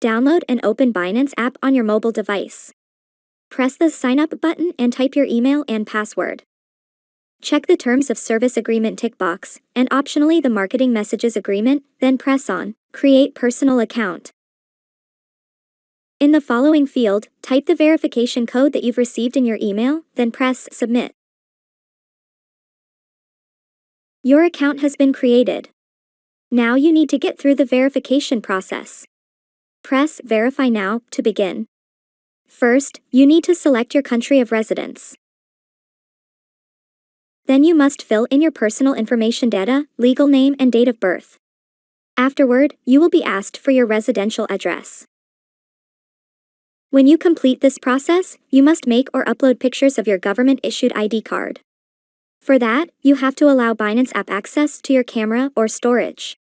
Download and open Binance app on your mobile device. Press the Sign Up button and type your email and password. Check the Terms of Service Agreement tick box, and optionally the Marketing Messages Agreement, then press on Create Personal Account. In the following field, type the verification code that you've received in your email, then press Submit. Your account has been created. Now you need to get through the verification process. Press Verify Now to begin. First, you need to select your country of residence. Then you must fill in your personal information data, legal name and date of birth. Afterward, you will be asked for your residential address. When you complete this process, you must make or upload pictures of your government-issued ID card. For that, you have to allow Binance app access to your camera or storage.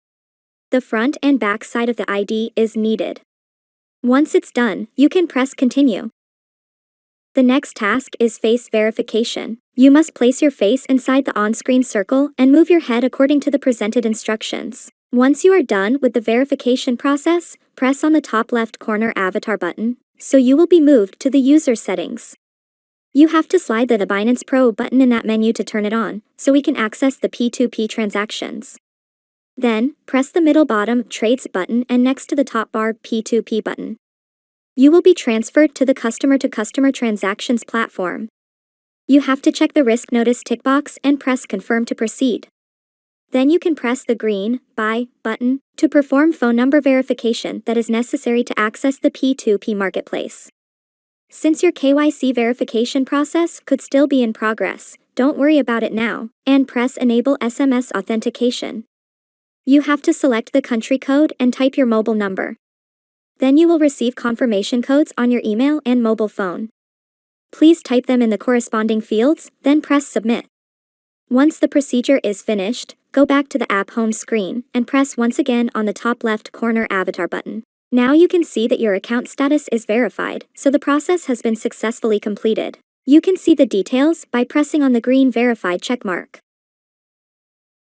The front and back side of the ID is needed. Once it's done, you can press Continue. The next task is face verification. You must place your face inside the on-screen circle and move your head according to the presented instructions. Once you are done with the verification process, press on the top left corner avatar button, so you will be moved to the user settings. You have to slide the Binance Pro button in that menu to turn it on, so we can access the P2P transactions. Then, press the middle bottom Trades button and next to the top bar P2P button. You will be transferred to the customer-to-customer transactions platform. You have to check the risk notice tick box and press Confirm to proceed. Then you can press the green Buy button to perform phone number verification that is necessary to access the P2P marketplace. Since your KYC verification process could still be in progress, don't worry about it now, and press Enable SMS authentication. You have to select the country code and type your mobile number. Then you will receive confirmation codes on your email and mobile phone. Please type them in the corresponding fields, then press Submit. Once the procedure is finished, go back to the app home screen and press once again on the top left corner avatar button. Now you can see that your account status is verified, so the process has been successfully completed. You can see the details by pressing on the green Verified checkmark.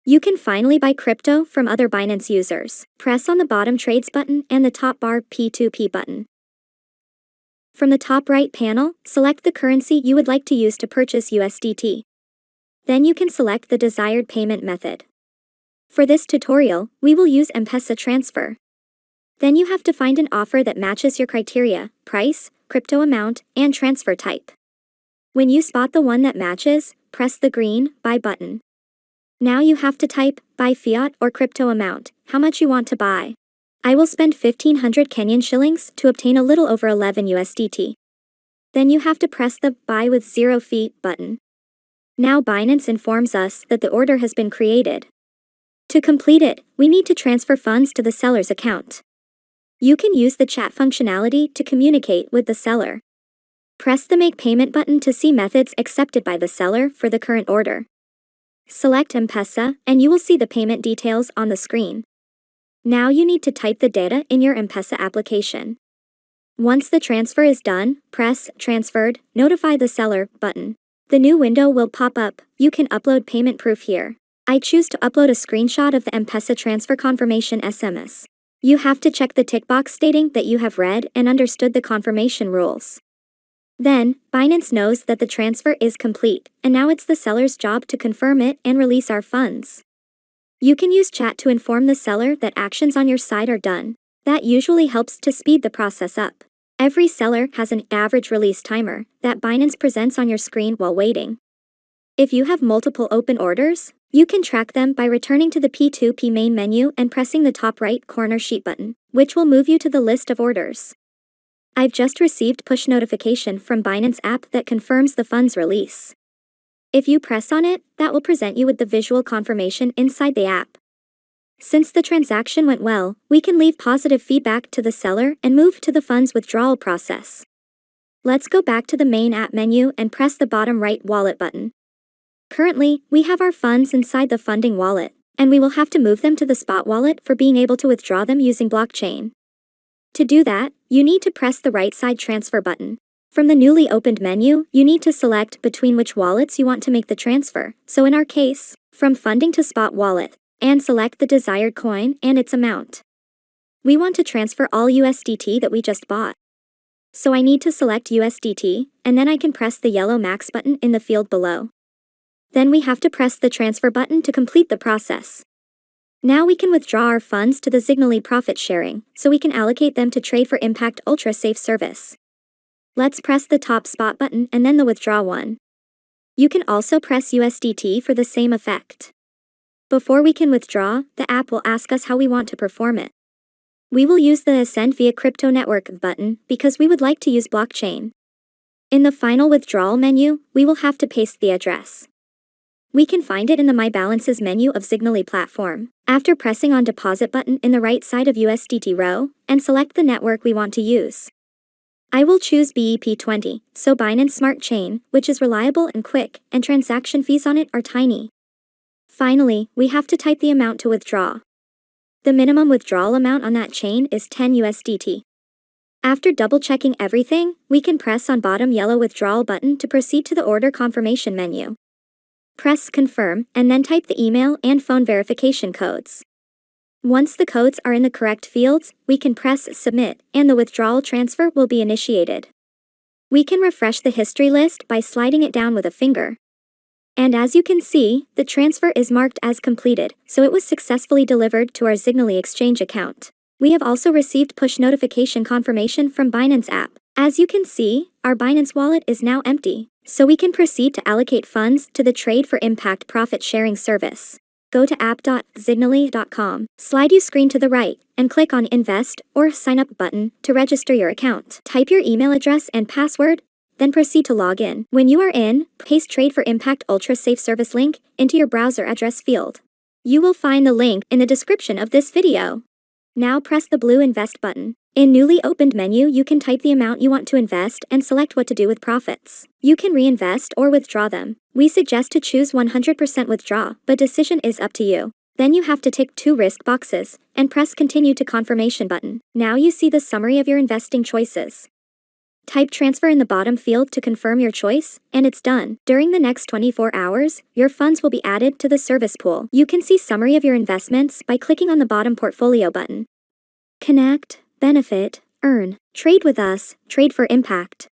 You can finally buy crypto from other Binance users. Press on the bottom Trades button and the top bar P2P button. From the top right panel, select the currency you would like to use to purchase USDT. Then you can select the desired payment method. For this tutorial, we will use M-Pesa transfer. Then you have to find an offer that matches your criteria, price, crypto amount, and transfer type. When you spot the one that matches, press the green Buy button. Now you have to type, buy fiat or crypto amount, how much you want to buy. I will spend 1,500 Kenyan shillings to obtain a little over 11 USDT. Then you have to press the Buy with 0 fee button. Now Binance informs us that the order has been created. To complete it, we need to transfer funds to the seller's account. You can use the chat functionality to communicate with the seller. Press the Make Payment button to see methods accepted by the seller for the current order. Select M-Pesa, and you will see the payment details on the screen. Now you need to type the data in your M-Pesa application. Once the transfer is done, press Transferred, Notify the Seller button. The new window will pop up. You can upload payment proof here. I choose to upload a screenshot of the M-Pesa transfer confirmation SMS. You have to check the tick box stating that you have read and understood the confirmation rules. Then, Binance knows that the transfer is complete, and now it's the seller's job to confirm it and release our funds. You can use chat to inform the seller that actions on your side are done. That usually helps to speed the process up. Every seller has an average release timer that Binance presents on your screen while waiting. If you have multiple open orders, you can track them by returning to the P2P main menu and pressing the top right corner Sheet button, which will move you to the list of orders. I've just received push notification from Binance app that confirms the funds release. If you press on it, that will present you with the visual confirmation inside the app. Since the transaction went well, we can leave positive feedback to the seller and move to the funds withdrawal process. Let's go back to the main app menu and press the bottom right wallet button. Currently, we have our funds inside the funding wallet, and we will have to move them to the spot wallet for being able to withdraw them using blockchain. To do that, you need to press the right side transfer button. From the newly opened menu, you need to select between which wallets you want to make the transfer, so in our case, from funding to spot wallet, and select the desired coin and its amount. We want to transfer all USDT that we just bought. So I need to select USDT, and then I can press the yellow max button in the field below. Then we have to press the transfer button to complete the process. Now we can withdraw our funds to the Zignaly profit sharing, so we can allocate them to Trade for Impact Ultra Safe service. Let's press the top spot button and then the withdraw one. You can also press USDT for the same effect. Before we can withdraw, the app will ask us how we want to perform it. We will use the Ascend via Crypto Network button because we would like to use blockchain. In the final withdrawal menu, we will have to paste the address. We can find it in the My Balances menu of Zignaly platform. After pressing on Deposit button in the right side of USDT row, and select the network we want to use. I will choose BEP20, so Binance Smart Chain, which is reliable and quick, and transaction fees on it are tiny. Finally, we have to type the amount to withdraw. The minimum withdrawal amount on that chain is 10 USDT. After double-checking everything, we can press on bottom yellow withdrawal button to proceed to the order confirmation menu. Press Confirm, and then type the email and phone verification codes. Once the codes are in the correct fields, we can press Submit, and the withdrawal transfer will be initiated. We can refresh the history list by sliding it down with a finger. And as you can see, the transfer is marked as completed, so it was successfully delivered to our Zignaly exchange account. We have also received push notification confirmation from Binance app. As you can see, our Binance wallet is now empty, so we can proceed to allocate funds to the Trade for Impact profit sharing service. Go to app.zignaly.com, slide your screen to the right, and click on Invest or Sign Up button to register your account. Type your email address and password, then proceed to log in. When you are in, paste Trade for Impact Ultra Safe Service link into your browser address field. You will find the link in the description of this video. Now press the blue Invest button. In newly opened menu, you can type the amount you want to invest and select what to do with profits. You can reinvest or withdraw them. We suggest to choose 100% withdraw, but decision is up to you. Then you have to tick 2 risk boxes and press Continue to Confirmation button. Now you see the summary of your investing choices. Type transfer in the bottom field to confirm your choice, and it's done. During the next 24 hours, your funds will be added to the service pool. You can see summary of your investments by clicking on the bottom portfolio button. Connect, benefit, earn. Trade with us, Trade for Impact.